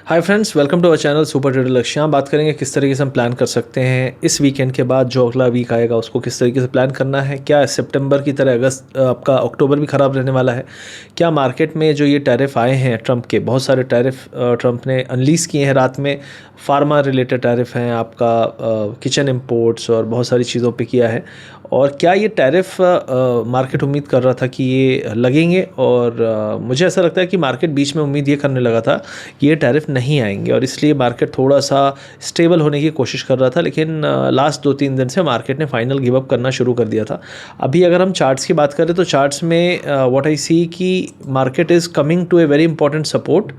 Hi friends, welcome to our channel super trader Lakshya. यहाँ बात करेंगे किस तरीके से हम प्लान कर सकते हैं इस वीकेंड के बाद जो अगला वीक आएगा उसको किस तरीके से प्लान करना है। क्या सितंबर की तरह अगस्त आपका अक्टूबर भी ख़राब रहने वाला है? क्या मार्केट में जो ये टैरिफ आए हैं ट्रंप के, बहुत सारे टैरिफ ट्रंप ने अनलीज किए हैं रात में। फार्मा रिलेटेड टैरिफ हैं, आपका किचन इम्पोर्ट्स और बहुत सारी चीज़ों पे किया है। और क्या ये टैरिफ मार्केट उम्मीद कर रहा था कि ये लगेंगे, और मुझे ऐसा लगता है कि मार्केट बीच में उम्मीद ये करने लगा था कि ये टैरिफ नहीं आएंगे और इसलिए मार्केट थोड़ा सा स्टेबल होने की कोशिश कर रहा था। लेकिन लास्ट 2-3 दिन से मार्केट ने फाइनल गिव अप करना शुरू कर दिया था। अभी अगर हम चार्ट्स की बात करें तो चार्ट्स में व्हाट आई सी कि market is coming to a very important support,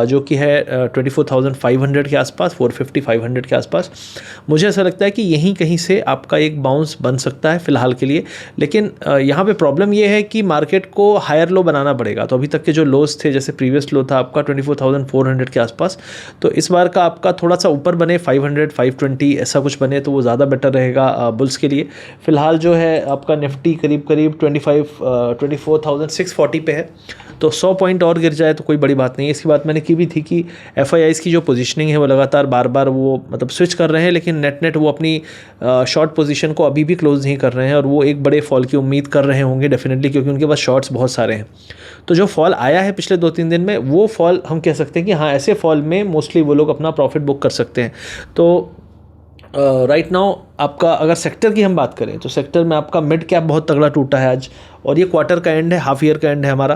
जो कि है 24,500 के आसपास, 450-500 के आसपास। मुझे ऐसा लगता है कि यहीं कहीं से आपका एक बाउंस बन सकता है फ़िलहाल के लिए। लेकिन यहाँ पे प्रॉब्लम ये है कि मार्केट को हायर लो बनाना पड़ेगा। तो अभी तक के जो लोज थे, जैसे प्रीवियस लो था आपका 24,400 के आसपास, तो इस बार का आपका थोड़ा सा ऊपर बने 500, 520 ऐसा कुछ बने तो वो ज़्यादा बेटर रहेगा बुल्स के लिए। फ़िलहाल जो है आपका निफ्टी करीब 24,640 पे है, तो 100 पॉइंट और गिर जाए तो कोई बड़ी बात नहीं है। इसकी बात मैंने की भी थी कि एफआईआईज़ की जो पोजीशनिंग है वो लगातार बार बार वो मतलब स्विच कर रहे हैं, लेकिन नेट वो अपनी शॉर्ट पोजीशन को अभी भी क्लोज नहीं कर रहे हैं और वो एक बड़े फॉल की उम्मीद कर रहे होंगे डेफिनेटली, क्योंकि उनके पास शॉर्ट्स बहुत सारे हैं। तो जो फॉल आया है पिछले 2-3 दिन में, वो फॉल हम कह सकते हैं कि हाँ, ऐसे फॉल में मोस्टली वो लोग अपना प्रॉफिट बुक कर सकते हैं। तो राइट नाउ आपका अगर सेक्टर की हम बात करें तो सेक्टर में आपका मिड कैप बहुत तगड़ा टूटा है आज, और ये क्वार्टर का एंड है, हाफ ईयर का एंड है हमारा।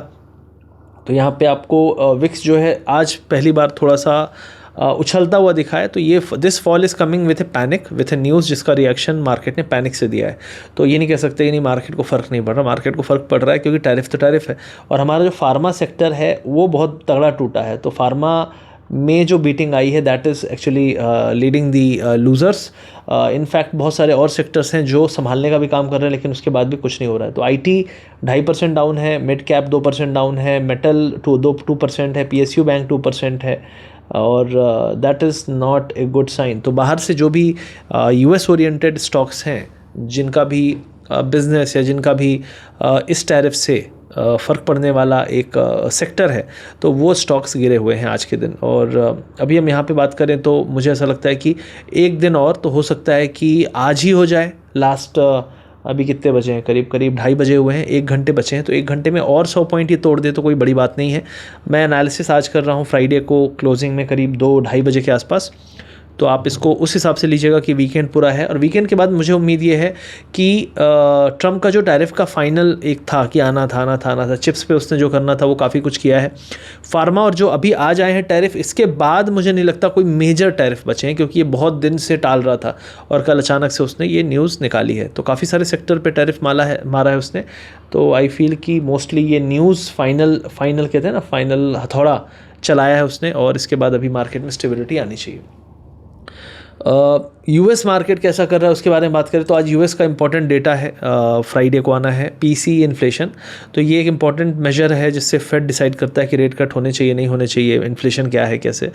तो यहाँ पे आपको विक्स जो है आज पहली बार थोड़ा सा उछलता हुआ दिखा है। तो ये this fall is coming with A panic, with A news जिसका रिएक्शन मार्केट ने पैनिक से दिया है। तो ये नहीं कह सकते कि नहीं मार्केट को फ़र्क नहीं पड़ रहा, मार्केट को फ़र्क पड़ रहा है, क्योंकि टैरिफ तो टैरिफ है। और हमारा जो फार्मा सेक्टर है वो बहुत तगड़ा टूटा है। तो फार्मा में जो बीटिंग आई है that is actually leading the losers. In fact बहुत सारे और सेक्टर्स हैं जो संभालने का भी काम कर रहे हैं, लेकिन उसके बाद भी कुछ नहीं हो रहा है। तो आईटी 2.5% डाउन है, मिड कैप 2% डाउन है, मेटल 2% है, पीएसयू बैंक 2% है, और that is not a good sign. तो बाहर से जो भी यूएस ओरिएंटेड स्टॉक्स हैं, जिनका भी बिजनेस या जिनका भी इस टैरिफ से फ़र्क पड़ने वाला एक सेक्टर है, तो वो स्टॉक्स गिरे हुए हैं आज के दिन। और अभी हम यहाँ पे बात करें तो मुझे ऐसा लगता है कि एक दिन और तो हो सकता है कि आज ही हो जाए। लास्ट अभी कितने बजे हैं, करीब 2:30 बजे हुए हैं, 1 घंटे बचे हैं। तो 1 घंटे में और 100 पॉइंट ही तोड़ दे तो कोई बड़ी बात नहीं है। मैं एनालिसिस आज कर रहा हूँ फ्राइडे को क्लोजिंग में करीब 2-2:30 बजे के आसपास। तो आप इसको उस हिसाब से लीजिएगा कि वीकेंड पूरा है, और वीकेंड के बाद मुझे उम्मीद ये है कि ट्रंप का जो टैरिफ का फाइनल एक था कि आना था चिप्स पे उसने जो करना था वो काफ़ी कुछ किया है। फार्मा और जो अभी आज आए हैं टैरिफ, इसके बाद मुझे नहीं लगता कोई मेजर टैरिफ बचे हैं, क्योंकि ये बहुत दिन से टाल रहा था और कल अचानक से उसने ये न्यूज़ निकाली है। तो काफ़ी सारे सेक्टर पर टैरिफ मारा है उसने। तो आई फील कि मोस्टली ये न्यूज़ फाइनल कहते हैं ना, फाइनल हथौड़ा चलाया है उसने, और इसके बाद अभी मार्केट में स्टेबिलिटी आनी चाहिए। यूएस मार्केट कैसा कर रहा है उसके बारे में बात करें तो आज यूएस का इंपॉर्टेंट डेटा है, फ्राइडे को आना है, पीसी इन्फ्लेशन। तो ये एक इंपॉर्टेंट मेजर है जिससे फेड डिसाइड करता है कि रेट कट होने चाहिए नहीं होने चाहिए, इन्फ्लेशन क्या है कैसे।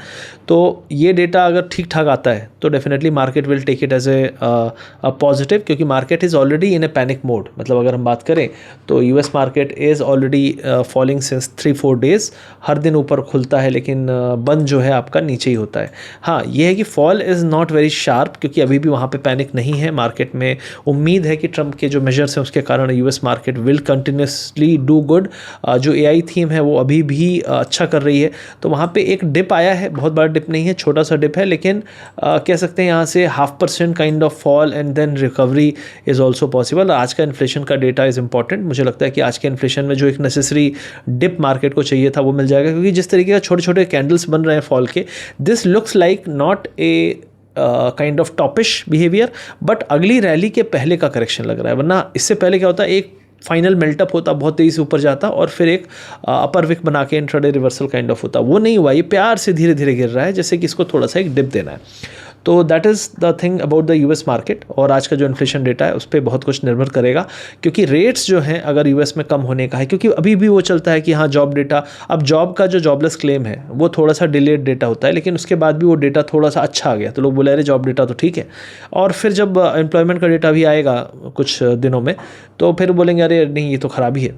तो ये डेटा अगर ठीक ठाक आता है तो definitely market will take it as a positive, क्योंकि market is already in a panic mode. मतलब अगर हम बात करें तो US market is already falling since 3-4 days. हर दिन ऊपर खुलता है लेकिन बंद जो है आपका नीचे ही होता है। हाँ, ये है कि fall is not very sharp, क्योंकि अभी भी वहाँ पे पैनिक नहीं है मार्केट में। उम्मीद है कि ट्रंप के जो मेजर्स हैं उसके कारण US market will continuously do good. जो एआई थीम है वो अभी भी अच्छा कर रही है। तो वहाँ पे एक डिप आया है, बहुत बड़ा डिप नहीं है, छोटा सा डिप है, लेकिन कह सकते हैं यहाँ से 0.5% kind of fall and then recovery is also possible. आज का इन्फ्लेशन का डेटा इज़ इंपॉर्टेंट। मुझे लगता है कि आज के इन्फ्लेशन में जो एक नेसेसरी डिप मार्केट को चाहिए था वो मिल जाएगा, क्योंकि जिस तरीके का छोटे छोटे कैंडल्स बन रहे हैं फॉल के, this looks like not a kind of toppish behaviour, but अगली रैली के पहले का करेक्शन लग रहा है। वरना इससे पहले क्या होता है, एक फाइनल मेल्टअप होता, बहुत तेज़ी से ऊपर जाता और फिर एक अपर विक बना के इंट्राडे रिवर्सल काइंड ऑफ होता। वो नहीं हुआ, ये प्यार से धीरे धीरे गिर रहा है, जैसे कि इसको थोड़ा सा एक डिप देना है। तो that is the thing about the US market. और आज का जो इन्फ्लेशन डेटा है उस पर बहुत कुछ निर्भर करेगा, क्योंकि रेट्स जो हैं अगर यूएस में कम होने का है, क्योंकि अभी भी वो चलता है कि हाँ जॉब डेटा, अब जॉब का जो जॉबलेस क्लेम है वो थोड़ा सा डिलेड डेटा होता है, लेकिन उसके बाद भी वो डेटा थोड़ा सा अच्छा आ गया तो लोग बोले अरे जॉब डेटा तो ठीक है। और फिर जब एम्प्लॉयमेंट का डेटा भी आएगा कुछ दिनों में तो फिर बोलेंगे अरे नहीं ये तो ख़राब ही है।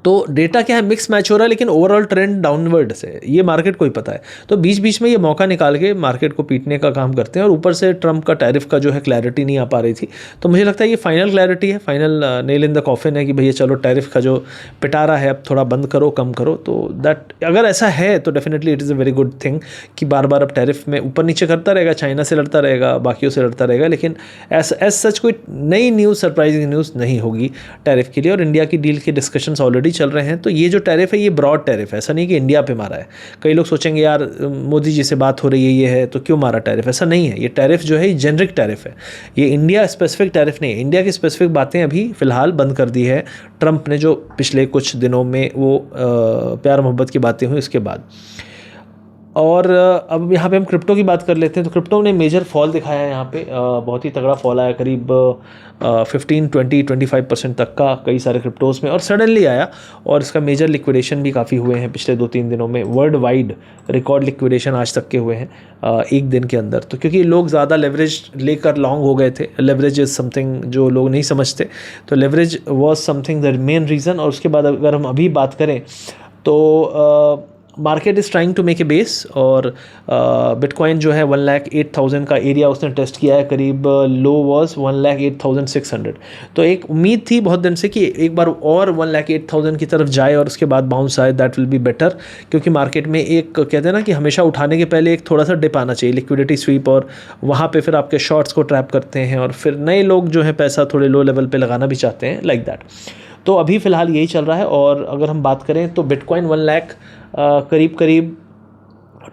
तो डेटा क्या है, मिक्स मैच हो रहा है, लेकिन ओवरऑल ट्रेंड डाउनवर्ड से ये मार्केट को ही पता है। तो बीच बीच में ये मौका निकाल के मार्केट को पीटने का काम करते हैं, और ऊपर से ट्रंप का टैरिफ का जो है क्लैरिटी नहीं आ पा रही थी। तो मुझे लगता है ये फाइनल क्लैरिटी है, final nail in the coffin है कि भैया चलो टैरिफ का जो पिटारा है अब थोड़ा बंद करो, कम करो। तो दैट अगर ऐसा है तो definitely it is a very good thing कि बार बार अब टैरिफ में ऊपर नीचे करता रहेगा, चाइना से लड़ता रहेगा, बाकियों से लड़ता रहेगा, लेकिन एज सच कोई नई न्यूज़, सरप्राइजिंग न्यूज़ नहीं होगी टैरिफ के लिए। और इंडिया की डील के डिस्कशंस ऑलरेडी चल रहे हैं। तो ये जो टैरिफ है ये ब्रॉड टैरिफ है, ऐसा नहीं कि इंडिया पे मारा है। कई लोग सोचेंगे यार मोदी जी से बात हो रही है, ये है तो क्यों मारा टैरिफ, ऐसा नहीं है। ये टैरिफ जो है ये जेनरिक टैरिफ है, ये इंडिया स्पेसिफिक टैरिफ नहीं है। इंडिया की स्पेसिफिक बातें अभी फ़िलहाल बंद कर दी है ट्रंप ने, जो पिछले कुछ दिनों में वो प्यार मोहब्बत की बातें हुई उसके बाद। और अब यहाँ पे हम क्रिप्टो की बात कर लेते हैं। तो क्रिप्टो ने मेजर फॉल दिखाया है यहाँ पे, बहुत ही तगड़ा फॉल आया, करीब 15-20-25% तक का कई सारे क्रिप्टोज़ में, और सडनली आया। और इसका मेजर लिक्विडेशन भी काफ़ी हुए हैं पिछले 2-3 दिनों में, वर्ल्ड वाइड रिकॉर्ड लिक्विडेशन आज तक के हुए हैं एक दिन के अंदर। तो क्योंकि लोग ज़्यादा लेवरेज लेकर लॉन्ग हो गए थे, लेवरेज इज़ समथिंग जो लोग नहीं समझते, तो leverage was something the main reason. और उसके बाद अगर हम अभी बात करें तो market is trying to make a base, और बिटकॉइन जो है 1,08,000 का एरिया उसने टेस्ट किया है, करीब लो वॉज 1,08,600। तो एक उम्मीद थी बहुत दिन से कि एक बार और 1,08,000 की तरफ जाए और उसके बाद बाउंस आए, दैट विल बी बेटर। क्योंकि मार्केट में एक कहते हैं ना कि हमेशा उठाने के पहले एक थोड़ा सा डिप आना चाहिए, लिक्विडिटी स्वीप, और वहाँ पे फिर आपके शॉर्ट्स को ट्रैप करते हैं, और फिर नए लोग जो है पैसा थोड़े लो लेवल पे लगाना भी चाहते हैं, लाइक दैट। तो अभी फ़िलहाल यही चल रहा है। और अगर हम बात करें तो बिटकॉइन 1 लाख करीब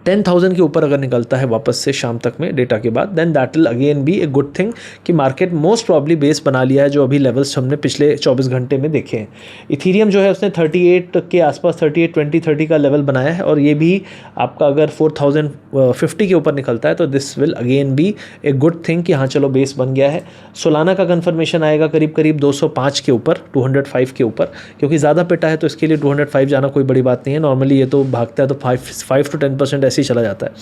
10,000 के ऊपर अगर निकलता है वापस से शाम तक में डेटा के बाद, then that will again be a good thing कि मार्केट मोस्ट प्रॉब्ली बेस बना लिया है जो अभी लेवल्स हमने पिछले 24 घंटे में देखे हैं। इथीरियम जो है उसने 38 के आसपास 38-20-30 का लेवल बनाया है, और ये भी आपका अगर 4,050 के ऊपर निकलता है तो this will again be a good thing कि हाँ चलो बेस बन गया है। सोलाना का कन्फर्मेशन आएगा करीब 205 के ऊपर, 205 के ऊपर, क्योंकि ज़्यादा पिटा है तो इसके लिए 205 जाना कोई बड़ी बात नहीं है। नॉर्मली ये तो भागता है तो 5 to 10% ऐसे ही चला जाता है।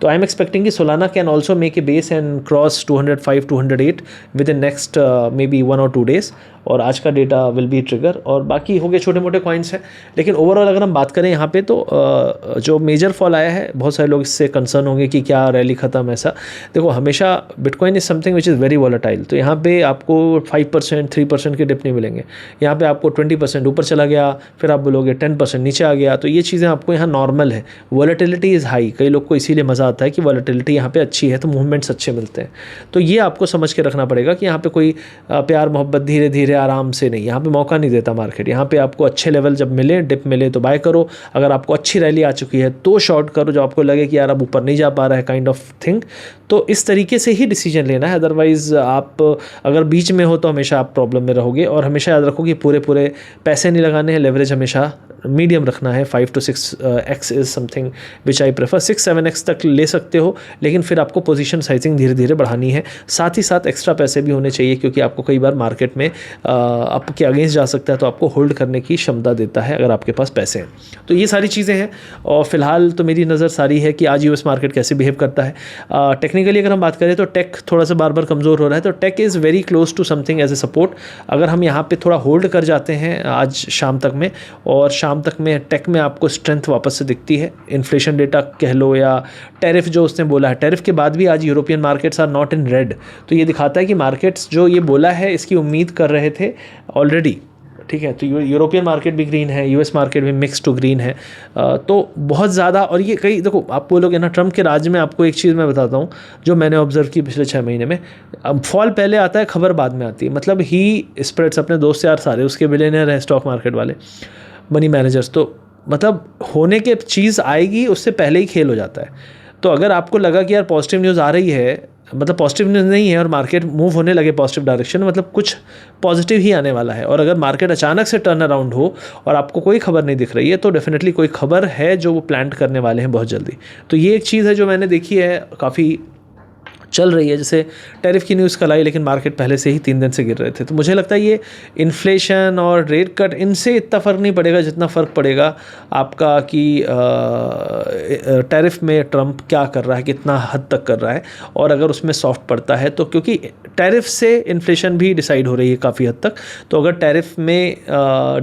तो आई एम एक्सपेक्टिंग कि Solana can also make a base and cross 205-208 with in next may be 1 or 2 days, और आज का डेटा विल बी ट्रिगर। और बाकी हो गए छोटे मोटे कॉइन्स हैं, लेकिन ओवरऑल अगर हम बात करें यहाँ पे तो जो मेजर फॉल आया है, बहुत सारे लोग इससे कंसर्न होंगे कि क्या रैली ख़त्म, ऐसा। देखो हमेशा bitcoin is something which is very volatile, तो यहाँ पे आपको 5% 3% के डिप नहीं मिलेंगे। यहाँ पे आपको 20% ऊपर चला गया, फिर आप बोलोगे 10% नीचे आ गया, तो ये चीज़ें आपको यहाँ नॉर्मल है। वॉलेटिलिटी इज़ हाई, कई लोग को इसीलिए मज़ा आता है कि वॉलेटिलिटी यहाँ पे अच्छी है तो मूवमेंट्स अच्छे मिलते हैं। तो ये आपको समझ के रखना पड़ेगा कि यहाँ पे कोई प्यार मोहब्बत धीरे धीरे आराम से नहीं, यहाँ पे मौका नहीं देता मार्केट। यहाँ पे आपको अच्छे लेवल जब मिले, डिप मिले तो बाय करो, अगर आपको अच्छी रैली आ चुकी है तो शॉर्ट करो, जो आपको लगे कि यार अब ऊपर नहीं जा पा रहा है काइंड ऑफ थिंग। तो इस तरीके से ही डिसीजन लेना है, अदरवाइज़ आप अगर बीच में हो तो हमेशा आप प्रॉब्लम में रहोगे। और हमेशा याद रखो कि पूरे पैसे नहीं लगाने हैं, लेवरेज हमेशा मीडियम रखना है। 5 to 6x is something which I prefer. 6-7x तक ले सकते हो, लेकिन फिर आपको पोजीशन साइजिंग धीरे धीरे बढ़ानी है। साथ ही साथ एक्स्ट्रा पैसे भी होने चाहिए, क्योंकि आपको कई बार मार्केट में आपके अगेंस्ट जा सकता है, तो आपको होल्ड करने की क्षमता देता है अगर आपके पास पैसे हैं। तो ये सारी चीज़ें हैं, और फिलहाल तो मेरी नज़र सारी है कि आज यूएस मार्केट कैसे बिहेव करता है। टेक्निकली अगर हम बात करें तो टेक थोड़ा सा बार बार कमज़ोर हो रहा है, तो tech is very close to something as a support. अगर हम यहाँ पे थोड़ा होल्ड कर जाते हैं आज शाम तक में, और शाम तक में टेक में आपको स्ट्रेंथ वापस से दिखती है, इन्फ्लेशन डेटा कह लो या टैरिफ जो उसने बोला है, टैरिफ के बाद भी आज European markets are not in red. तो ये दिखाता है कि मार्केट्स जो ये बोला है इसकी उम्मीद कर रहे थे ऑलरेडी, ठीक है। तो यूरोपियन मार्केट भी ग्रीन है, यूएस मार्केट भी मिक्स टू ग्रीन है। तो बहुत ज़्यादा, और ये कई देखो आप बोलोगे ना ट्रंप के राज में, आपको एक चीज़ मैं बताता हूँ जो मैंने ऑब्जर्व की पिछले 6 महीने में। अब फॉल पहले आता है, खबर बाद में आती है। मतलब ही स्प्रेड्स, अपने दोस्त यार सारे उसके बिलियनर हैं स्टॉक मार्केट वाले, मनी मैनेजर्स, तो मतलब होने के चीज़ आएगी उससे पहले ही खेल हो जाता है। तो अगर आपको लगा कि यार पॉजिटिव न्यूज़ आ रही है, मतलब पॉजिटिव न्यूज़ नहीं है और मार्केट मूव होने लगे पॉजिटिव डायरेक्शन, मतलब कुछ पॉजिटिव ही आने वाला है। और अगर मार्केट अचानक से टर्न अराउंड हो और आपको कोई खबर नहीं दिख रही है, तो डेफिनेटली कोई खबर है जो वो प्लांट करने वाले हैं बहुत जल्दी। तो ये एक चीज़ है जो मैंने देखी है काफ़ी चल रही है। जैसे टैरिफ की न्यूज़ कल आई, लेकिन मार्केट पहले से ही 3 दिन से गिर रहे थे। तो मुझे लगता है ये इन्फ्लेशन और रेट कट, इनसे इतना फ़र्क नहीं पड़ेगा जितना फ़र्क पड़ेगा आपका कि टैरिफ में ट्रंप क्या कर रहा है, कितना हद तक कर रहा है, और अगर उसमें सॉफ्ट पड़ता है तो, क्योंकि टैरिफ से इन्फ्लेशन भी डिसाइड हो रही है काफ़ी हद तक। तो अगर टैरिफ में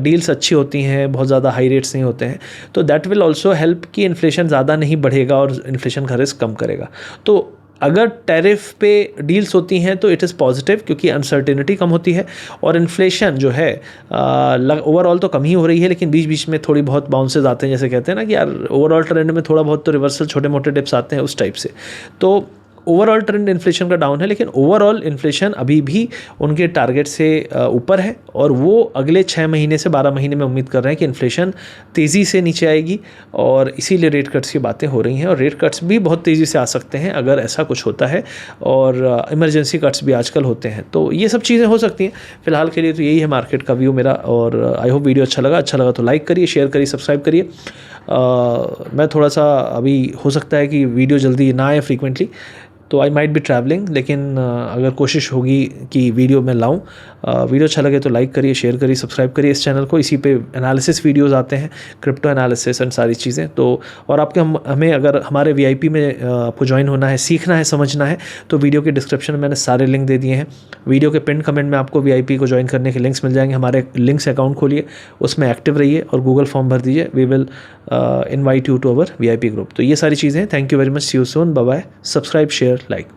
डील्स अच्छी होती हैं, बहुत ज़्यादा हाई रेट्स नहीं होते हैं, तो दैट विल ऑल्सो हेल्प कि इन्फ्लेशन ज़्यादा नहीं बढ़ेगा और इन्फ्लेशन का रिस्क कम करेगा। तो अगर टैरिफ पे डील्स होती हैं तो इट इज़ पॉजिटिव, क्योंकि अनसर्टेनिटी कम होती है, और इन्फ्लेशन जो है ओवरऑल तो कम ही हो रही है, लेकिन बीच बीच में थोड़ी बहुत बाउंसेस आते हैं, जैसे कहते हैं ना कि यार ओवरऑल ट्रेंड में थोड़ा बहुत तो रिवर्सल, छोटे मोटे डिप्स आते हैं, उस टाइप से। तो ओवरऑल ट्रेंड इन्फ्लेशन का डाउन है, लेकिन ओवरऑल इन्फ्लेशन अभी भी उनके टारगेट से ऊपर है, और वो अगले 6 महीने से 12 महीने में उम्मीद कर रहे हैं कि इन्फ्लेशन तेज़ी से नीचे आएगी, और इसीलिए रेट कट्स की बातें हो रही हैं। और रेट कट्स भी बहुत तेज़ी से आ सकते हैं अगर ऐसा कुछ होता है, और इमरजेंसी कट्स भी आजकल होते हैं। तो ये सब चीज़ें हो सकती हैं। फिलहाल के लिए तो यही है मार्केट का व्यू मेरा, और आई होप वीडियो अच्छा लगा तो लाइक करिए, शेयर करिए, सब्सक्राइब करिए। मैं थोड़ा सा अभी हो सकता है कि वीडियो जल्दी ना आए फ्रीक्वेंटली, तो आई माइट बी ट्रैवलिंग, लेकिन अगर कोशिश होगी कि वीडियो मैं लाऊं। वीडियो अच्छा लगे तो लाइक करिए, शेयर करिए, सब्सक्राइब करिए इस चैनल को। इसी पे एनालिसिस वीडियोस आते हैं, क्रिप्टो एनालिसिस एंड सारी चीज़ें। तो और आपके हमें अगर हमारे VIP में आपको ज्वाइन होना है, सीखना है, समझना है, तो वीडियो के डिस्क्रिप्शन में मैंने सारे लिंक दे दिए हैं। वीडियो के पिन कमेंट में आपको VIP को ज्वाइन करने के लिंक्स मिल जाएंगे। हमारे लिंक से अकाउंट खोलिए, उसमें एक्टिव रहिए और गूगल फॉर्म भर दीजिए। We will invite you to our VIP group. तो ये सारी चीज़ें हैं। Thank you very much, see you soon, bye bye. Subscribe, share, like.